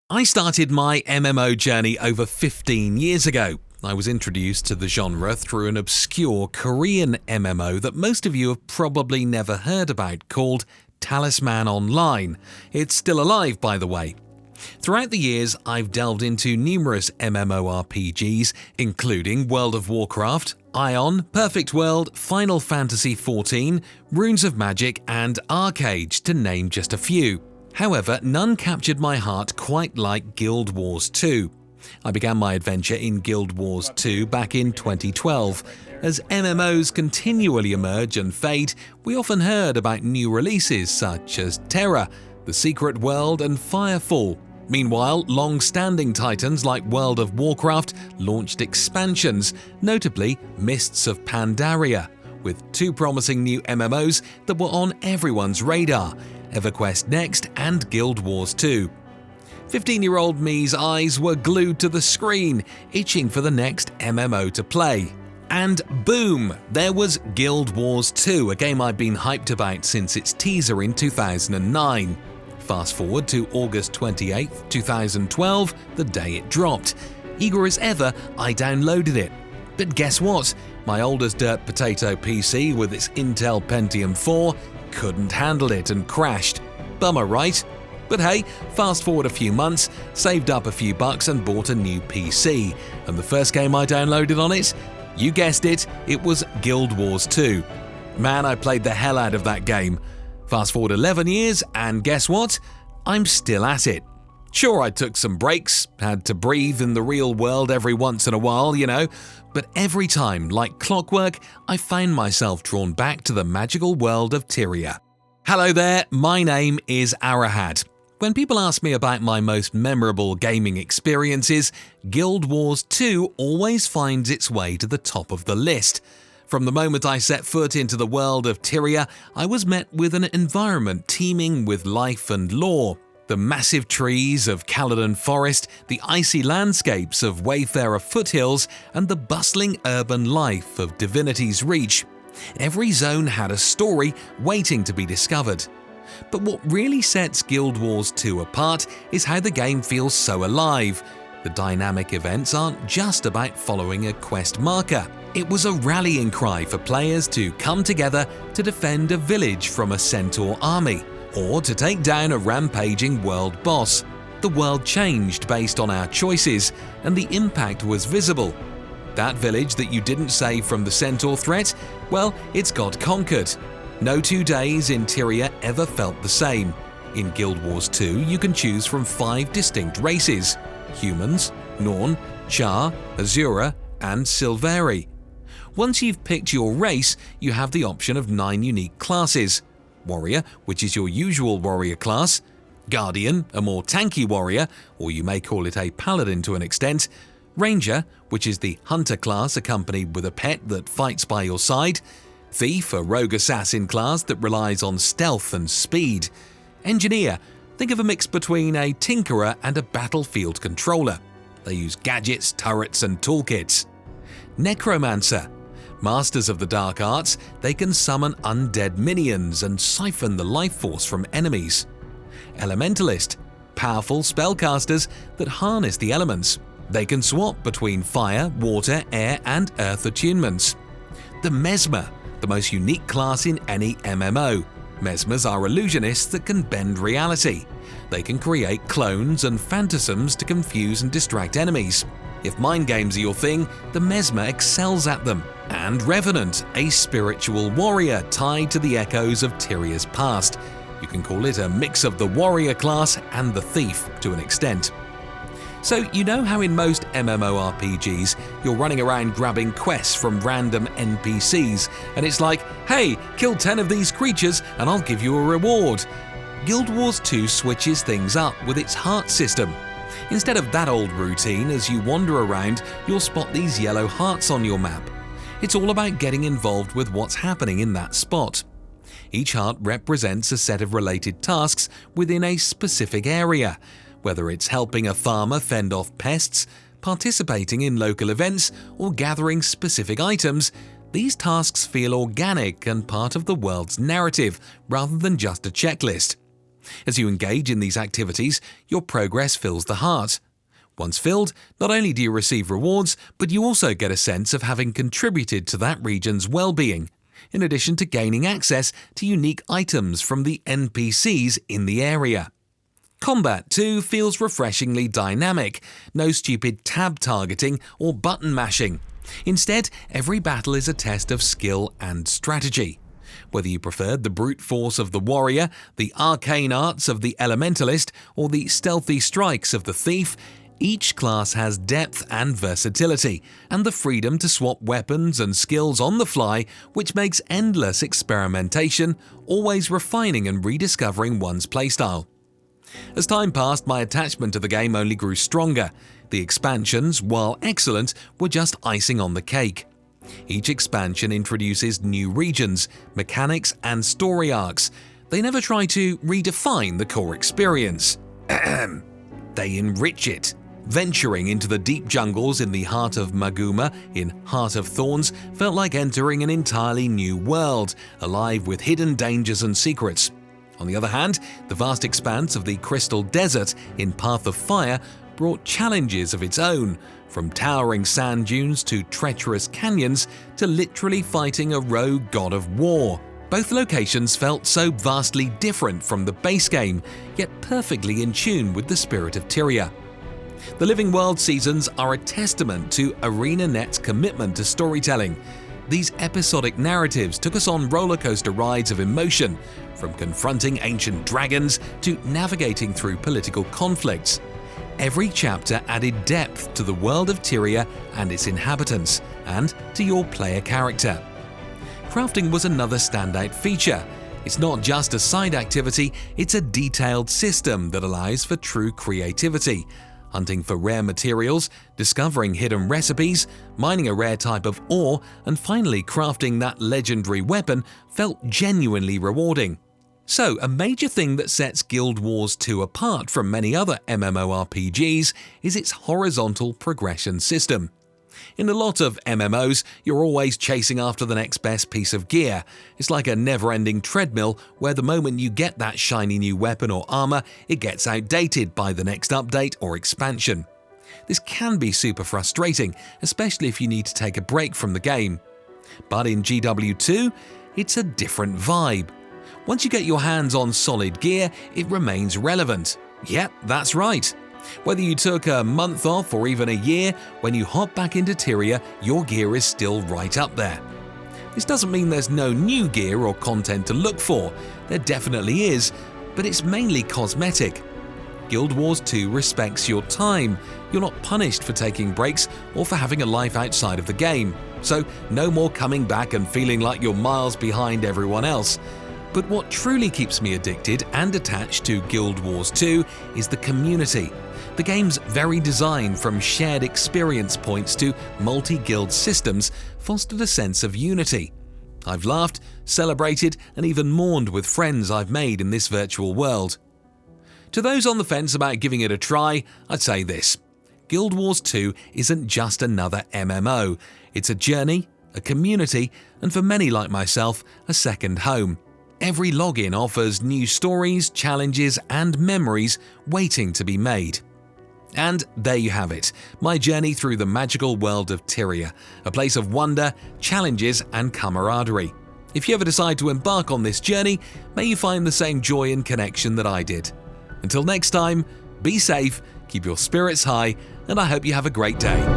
I started my MMO journey over 15 years ago. I was introduced to the genre through an obscure Korean MMO that most of you have probably never heard about, called Talisman Online. It's still alive, by the way. Throughout the years, I've delved into numerous MMORPGs, including World of Warcraft, Ion, Perfect World, Final Fantasy XIV, Runes of Magic, and Arcade, to name just a few. However, none captured my heart quite like Guild Wars 2. I began my adventure in Guild Wars 2 back in 2012. As MMOs continually emerge and fade, we often heard about new releases such as Terra, The Secret World, and Firefall. Meanwhile, long-standing titans like World of Warcraft launched expansions, notably Mists of Pandaria, with two promising new MMOs that were on everyone's radar: EverQuest Next and Guild Wars 2. 15-year-old me's eyes were glued to the screen, itching for the next MMO to play. And boom, there was Guild Wars 2, a game I'd been hyped about since its teaser in 2009. Fast forward to August 28, 2012, the day it dropped. Eager as ever, I downloaded it. But guess what? My old as dirt potato PC with its Intel Pentium 4 couldn't handle it and crashed. Bummer, right? But hey, fast forward a few months, saved up a few bucks and bought a new PC. And the first game I downloaded on it? You guessed it, it was Guild Wars 2. Man, I played the hell out of that game. Fast forward 11 years, and guess what? I'm still at it. Sure, I took some breaks, had to breathe in the real world every once in a while, but every time, like clockwork, I found myself drawn back to the magical world of Tyria. Hello there, my name is Arahad. When people ask me about my most memorable gaming experiences, Guild Wars 2 always finds its way to the top of the list. From the moment I set foot into the world of Tyria, I was met with an environment teeming with life and lore. The massive trees of Caledon Forest, the icy landscapes of Wayfarer Foothills, and the bustling urban life of Divinity's Reach. Every zone had a story waiting to be discovered. But what really sets Guild Wars 2 apart is how the game feels so alive. The dynamic events aren't just about following a quest marker. It was a rallying cry for players to come together to defend a village from a centaur army, or to take down a rampaging world boss. The world changed based on our choices, and the impact was visible. That village that you didn't save from the centaur threat, well, it's got conquered. No 2 days in Tyria ever felt the same. In Guild Wars 2, you can choose from 5 distinct races: humans, Norn, Char, Azura, and Silveri. Once you've picked your race, you have the option of 9 unique classes: Warrior, which is your usual warrior class; Guardian, a more tanky warrior, or you may call it a paladin to an extent; Ranger, which is the hunter class accompanied with a pet that fights by your side; Thief, a rogue assassin class that relies on stealth and speed; Engineer, think of a mix between a tinkerer and a battlefield controller. They use gadgets, turrets, and toolkits. Necromancer, masters of the dark arts, they can summon undead minions and siphon the life force from enemies. Elementalist, powerful spellcasters that harness the elements. They can swap between fire, water, air, and earth attunements. The Mesmer, the most unique class in any MMO. Mesmers are illusionists that can bend reality. They can create clones and phantasms to confuse and distract enemies. If mind games are your thing, the Mesmer excels at them. And Revenant, a spiritual warrior tied to the echoes of Tyria's past. You can call it a mix of the warrior class and the thief to an extent. So you know how in most MMORPGs you're running around grabbing quests from random NPCs, and it's like, hey, kill 10 of these creatures and I'll give you a reward. Guild Wars 2 switches things up with its heart system. Instead of that old routine, as you wander around, you'll spot these yellow hearts on your map. It's all about getting involved with what's happening in that spot. Each heart represents a set of related tasks within a specific area, whether it's helping a farmer fend off pests, participating in local events, or gathering specific items. These tasks feel organic and part of the world's narrative rather than just a checklist. As you engage in these activities, your progress fills the heart. Once filled, not only do you receive rewards, but you also get a sense of having contributed to that region's well-being, in addition to gaining access to unique items from the NPCs in the area. Combat, too, feels refreshingly dynamic. No stupid tab targeting or button mashing. Instead, every battle is a test of skill and strategy. Whether you preferred the brute force of the warrior, the arcane arts of the elementalist, or the stealthy strikes of the thief, each class has depth and versatility, and the freedom to swap weapons and skills on the fly, which makes endless experimentation, always refining and rediscovering one's playstyle. As time passed, my attachment to the game only grew stronger. The expansions, while excellent, were just icing on the cake. Each expansion introduces new regions, mechanics, and story arcs. They never try to redefine the core experience. They enrich it. Venturing into the deep jungles in the heart of Maguma in Heart of Thorns felt like entering an entirely new world, alive with hidden dangers and secrets. On the other hand, the vast expanse of the Crystal Desert in Path of Fire brought challenges of its own, from towering sand dunes to treacherous canyons to literally fighting a rogue god of war. Both locations felt so vastly different from the base game, yet perfectly in tune with the spirit of Tyria. The Living World seasons are a testament to ArenaNet's commitment to storytelling. These episodic narratives took us on rollercoaster rides of emotion, from confronting ancient dragons to navigating through political conflicts. Every chapter added depth to the world of Tyria and its inhabitants, and to your player character. Crafting was another standout feature. It's not just a side activity, it's a detailed system that allows for true creativity. Hunting for rare materials, discovering hidden recipes, mining a rare type of ore, and finally crafting that legendary weapon felt genuinely rewarding. So, a major thing that sets Guild Wars 2 apart from many other MMORPGs is its horizontal progression system. In a lot of MMOs, you're always chasing after the next best piece of gear. It's like a never-ending treadmill where the moment you get that shiny new weapon or armor, it gets outdated by the next update or expansion. This can be super frustrating, especially if you need to take a break from the game. But in GW2, it's a different vibe. Once you get your hands on solid gear, it remains relevant. Yep, that's right. Whether you took a month off or even a year, when you hop back into Tyria, your gear is still right up there. This doesn't mean there's no new gear or content to look for. There definitely is, but it's mainly cosmetic. Guild Wars 2 respects your time. You're not punished for taking breaks or for having a life outside of the game. So no more coming back and feeling like you're miles behind everyone else. But what truly keeps me addicted and attached to Guild Wars 2 is the community. The game's very design, from shared experience points to multi-guild systems, fostered a sense of unity. I've laughed, celebrated, and even mourned with friends I've made in this virtual world. To those on the fence about giving it a try, I'd say this: Guild Wars 2 isn't just another MMO. It's a journey, a community, and for many like myself, a second home. Every login offers new stories, challenges, and memories waiting to be made. And there you have it, my journey through the magical world of Tyria, a place of wonder, challenges, and camaraderie. If you ever decide to embark on this journey, may you find the same joy and connection that I did. Until next time, be safe, keep your spirits high, and I hope you have a great day.